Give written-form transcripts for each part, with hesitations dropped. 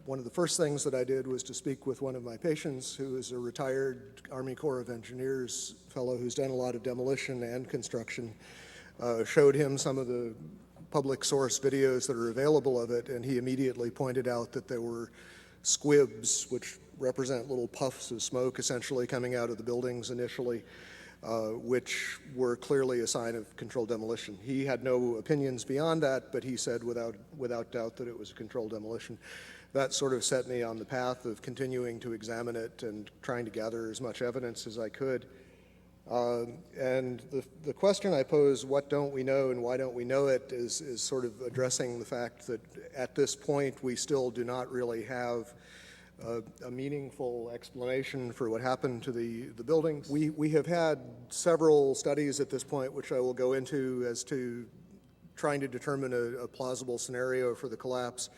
One of the first things that I did was to speak with one of my patients who is a retired Army Corps of Engineers fellow who's done a lot of demolition and construction. Showed him some of the public source videos that are available of it, and he immediately pointed out that there were squibs, which represent little puffs of smoke essentially coming out of the buildings initially, which were clearly a sign of controlled demolition. He had no opinions beyond that, but he said without doubt that it was a controlled demolition. That sort of set me on the path of continuing to examine it and trying to gather as much evidence as I could. And the question I pose, what don't we know and why don't we know it, is sort of addressing the fact that at this point we still do not really have a meaningful explanation for what happened to the buildings. We have had several studies at this point, which I will go into, as to trying to determine a plausible scenario for the collapse.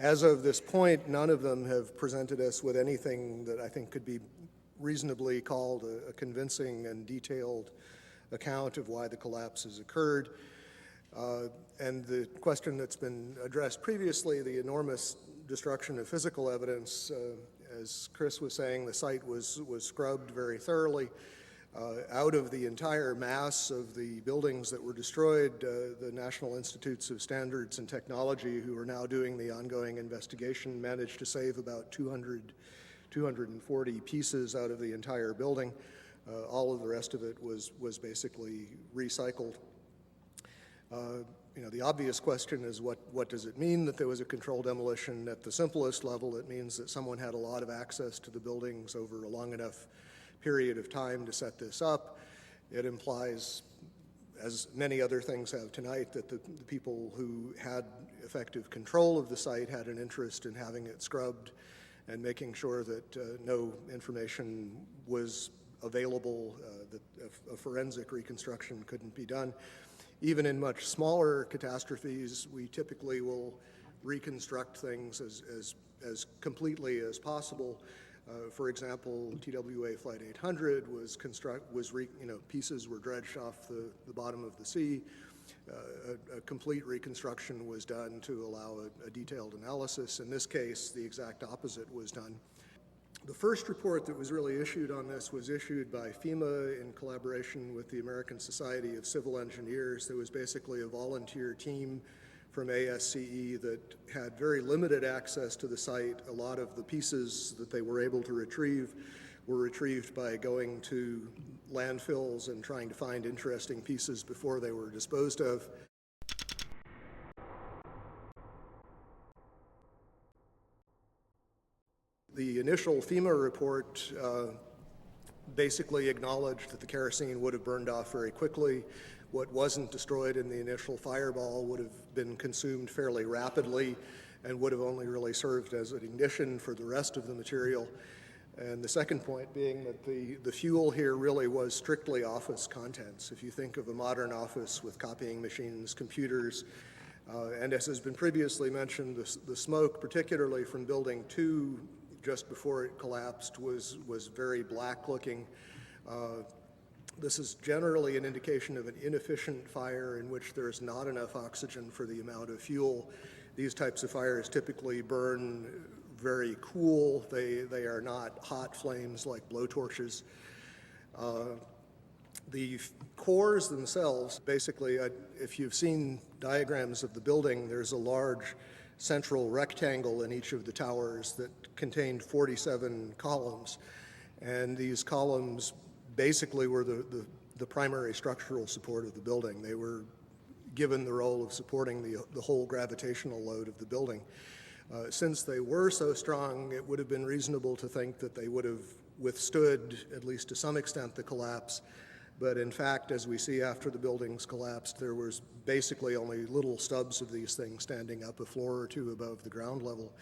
As of this point, none of them have presented us with anything that I think could be reasonably called a convincing and detailed account of why the collapse has occurred. And the question that's been addressed previously, the enormous destruction of physical evidence, as Chris was saying, the site was scrubbed very thoroughly. Out of the entire mass of the buildings that were destroyed, the National Institutes of Standards and Technology, who are now doing the ongoing investigation, managed to save about 240 pieces out of the entire building. All of the rest of it was basically recycled. The obvious question is what does it mean that there was a controlled demolition? At the simplest level, it means that someone had a lot of access to the buildings over a long enough period of time to set this up. It implies, as many other things have tonight, that the people who had effective control of the site had an interest in having it scrubbed and making sure that no information was available, that a forensic reconstruction couldn't be done. Even in much smaller catastrophes, we typically will reconstruct things as completely as possible. For example, TWA Flight 800 pieces were dredged off the bottom of the sea. A complete reconstruction was done to allow a detailed analysis. In this case, the exact opposite was done. The first report that was really issued on this was issued by FEMA in collaboration with the American Society of Civil Engineers. There was basically a volunteer team from ASCE that had very limited access to the site. A lot of the pieces that they were able to retrieve were retrieved by going to landfills and trying to find interesting pieces before they were disposed of. The initial FEMA report basically acknowledged that the kerosene would have burned off very quickly. What wasn't destroyed in the initial fireball would have been consumed fairly rapidly and would have only really served as an ignition for the rest of the material. And the second point being that the fuel here really was strictly office contents. If you think of a modern office with copying machines, computers, and as has been previously mentioned, the smoke, particularly from Building 2, just before it collapsed, was very black looking. This is generally an indication of an inefficient fire in which there is not enough oxygen for the amount of fuel. These types of fires typically burn very cool. They are not hot flames like blowtorches. The cores themselves, basically, if you've seen diagrams of the building, there's a large central rectangle in each of the towers that contained 47 columns. And these columns basically were the primary structural support of the building. They were given the role of supporting the whole gravitational load of the building. Since they were so strong, it would have been reasonable to think that they would have withstood, at least to some extent, the collapse. But in fact, as we see after the buildings collapsed, there was basically only little stubs of these things standing up a floor or two above the ground level.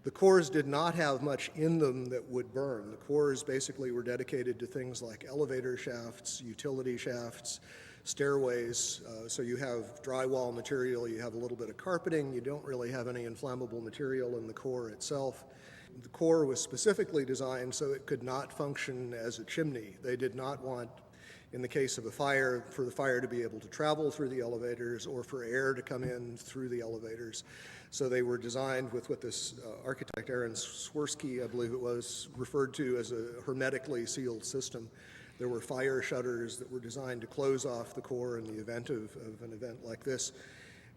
The cores did not have much in them that would burn. The cores basically were dedicated to things like elevator shafts, utility shafts, stairways. So you have drywall material, you have a little bit of carpeting, you don't really have any inflammable material in the core itself. The core was specifically designed so it could not function as a chimney. They did not want, in the case of a fire, for the fire to be able to travel through the elevators or for air to come in through the elevators. So they were designed with what this architect Aaron Swirsky, I believe it was, referred to as a hermetically sealed system. There were fire shutters that were designed to close off the core in the event of an event like this.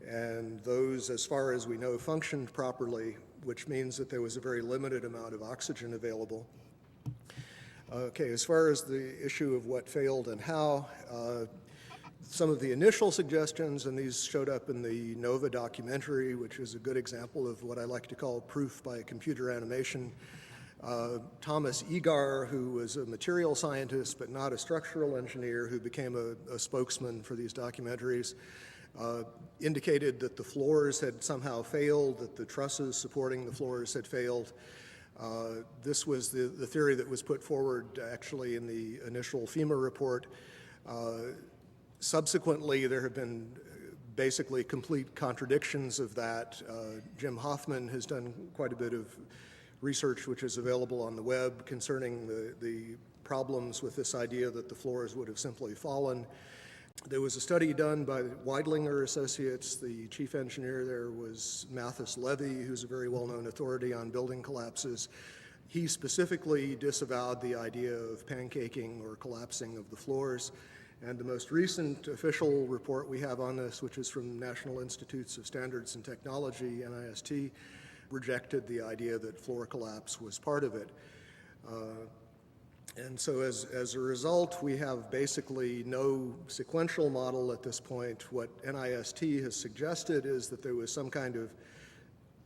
And those, as far as we know, functioned properly, which means that there was a very limited amount of oxygen available. Okay, as far as the issue of what failed and how, some of the initial suggestions, and these showed up in the NOVA documentary, which is a good example of what I like to call proof by computer animation. Thomas Egar, who was a material scientist but not a structural engineer, who became a spokesman for these documentaries, indicated that the floors had somehow failed, that the trusses supporting the floors had failed. This was the theory that was put forward actually in the initial FEMA report. Subsequently, there have been basically complete contradictions of that. Jim Hoffman has done quite a bit of research which is available on the web concerning the problems with this idea that the floors would have simply fallen. There was a study done by Weidlinger Associates. The chief engineer there was Mathis Levy, who's a very well-known authority on building collapses. He specifically disavowed the idea of pancaking or collapsing of the floors. And the most recent official report we have on this, which is from National Institutes of Standards and Technology, NIST, rejected the idea that floor collapse was part of it. And so as a result, we have basically no sequential model at this point. What NIST has suggested is that there was some kind of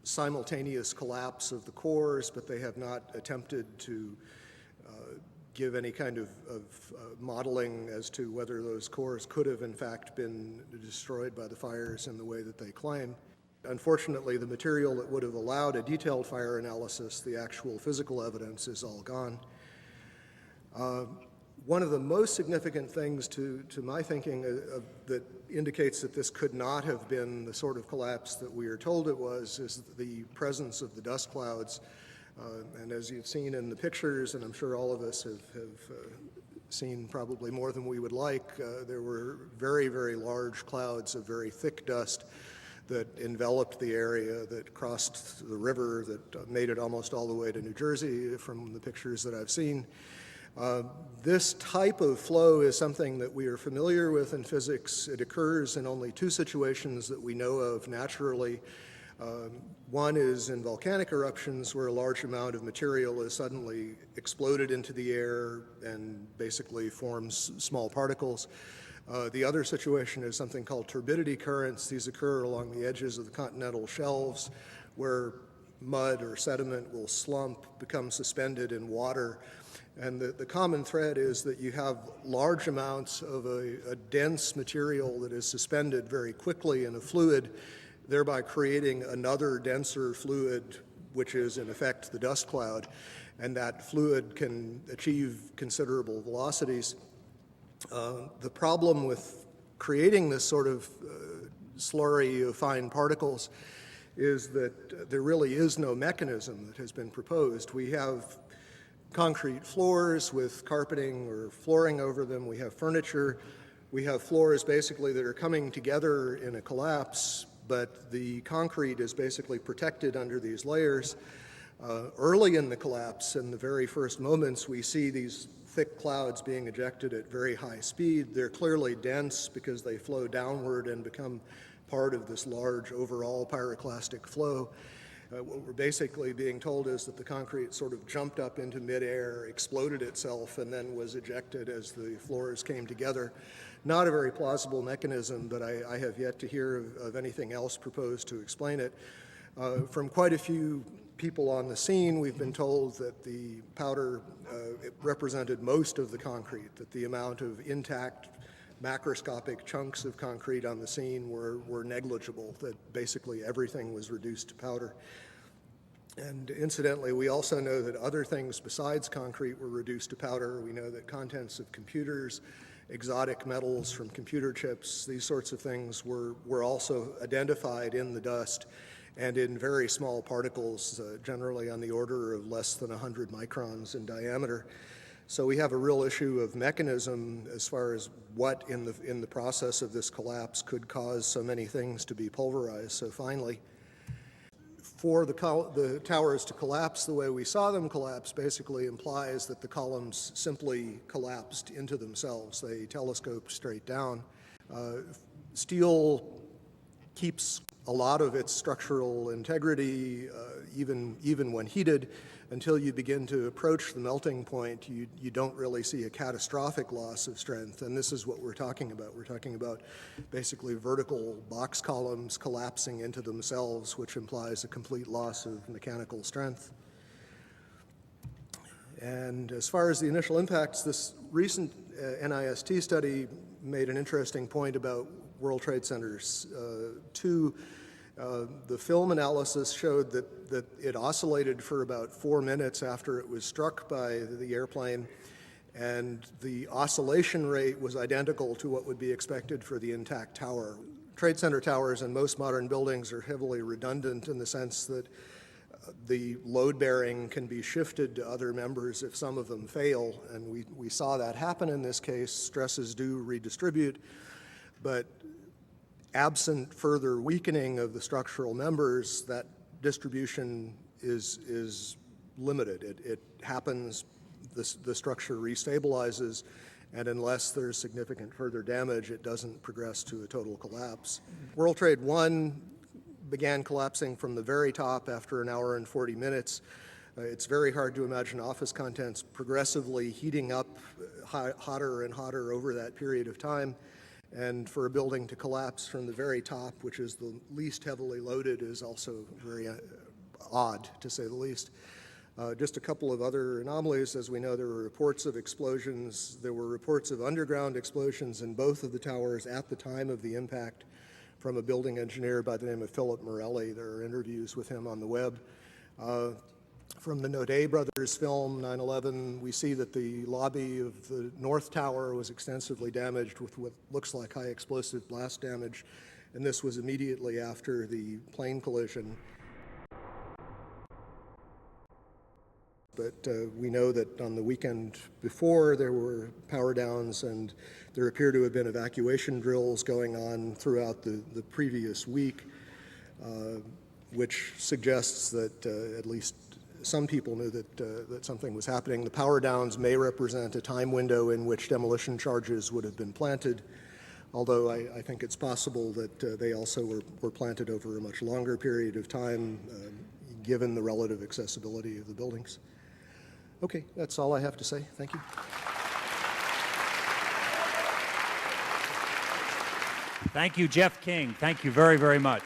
simultaneous collapse of the cores, but they have not attempted to give any kind of modeling as to whether those cores could have in fact been destroyed by the fires in the way that they claim. Unfortunately, the material that would have allowed a detailed fire analysis, the actual physical evidence, is all gone. One of the most significant things to my thinking that indicates that this could not have been the sort of collapse that we are told it was is the presence of the dust clouds. And as you've seen in the pictures, and I'm sure all of us have seen probably more than we would like, there were very, very large clouds of very thick dust that enveloped the area, that crossed the river, that made it almost all the way to New Jersey from the pictures that I've seen. This type of flow is something that we are familiar with in physics. It occurs in only two situations that we know of naturally. One is in volcanic eruptions, where a large amount of material is suddenly exploded into the air and basically forms small particles. The other situation is something called turbidity currents. These occur along the edges of the continental shelves, where mud or sediment will slump, become suspended in water. And the common thread is that you have large amounts of a dense material that is suspended very quickly in a fluid, thereby creating another denser fluid, which is in effect the dust cloud. And that fluid can achieve considerable velocities. The problem with creating this sort of slurry of fine particles is that there really is no mechanism that has been proposed. We have concrete floors with carpeting or flooring over them. We have furniture. We have floors basically that are coming together in a collapse, but the concrete is basically protected under these layers. Early in the collapse, in the very first moments, we see these thick clouds being ejected at very high speed. They're clearly dense because they flow downward and become part of this large overall pyroclastic flow. What we're basically being told is that the concrete sort of jumped up into midair, exploded itself, and then was ejected as the floors came together. Not a very plausible mechanism, but I have yet to hear of anything else proposed to explain it. From quite a few people on the scene, we've been told that the powder it represented most of the concrete, that the amount of intact macroscopic chunks of concrete on the scene were negligible, that basically everything was reduced to powder. And incidentally, we also know that other things besides concrete were reduced to powder. We know that contents of computers, exotic metals from computer chips, these sorts of things were also identified in the dust and in very small particles, generally on the order of less than 100 microns in diameter. So we have a real issue of mechanism as far as what in the process of this collapse could cause so many things to be pulverized so finely. for the towers to collapse the way we saw them collapse basically implies that the columns simply collapsed into themselves. They telescoped straight down. Steel keeps a lot of its structural integrity, even when heated. Until you begin to approach the melting point, you don't really see a catastrophic loss of strength, and this is what we're talking about. We're talking about basically vertical box columns collapsing into themselves, which implies a complete loss of mechanical strength. And as far as the initial impacts, this recent NIST study made an interesting point about World Trade Centers 2. The film analysis showed that it oscillated for about 4 minutes after it was struck by the airplane, and the oscillation rate was identical to what would be expected for the intact tower. Trade Center towers in most modern buildings are heavily redundant in the sense that the load bearing can be shifted to other members if some of them fail, and we saw that happen in this case. Stresses do redistribute, but absent further weakening of the structural members, that distribution is limited. It happens, the structure restabilizes, and unless there's significant further damage, it doesn't progress to a total collapse. World Trade 1 began collapsing from the very top after 1 hour and 40 minutes. It's very hard to imagine office contents progressively heating up hotter and hotter over that period of time. And for a building to collapse from the very top, which is the least heavily loaded, is also very odd, to say the least. Just a couple of other anomalies. As we know, there were reports of explosions. There were reports of underground explosions in both of the towers at the time of the impact from a building engineer by the name of Philip Morelli. There are interviews with him on the web. From the Naudet brothers film, 9/11, we see that the lobby of the North Tower was extensively damaged with what looks like high explosive blast damage, and this was immediately after the plane collision. But we know that on the weekend before, there were power downs, and there appear to have been evacuation drills going on throughout the previous week, which suggests that at least some people knew that something was happening. The power downs may represent a time window in which demolition charges would have been planted, although I think it's possible that they also were planted over a much longer period of time, given the relative accessibility of the buildings. Okay, that's all I have to say. Thank you. Thank you, Jeff King. Thank you very, very much.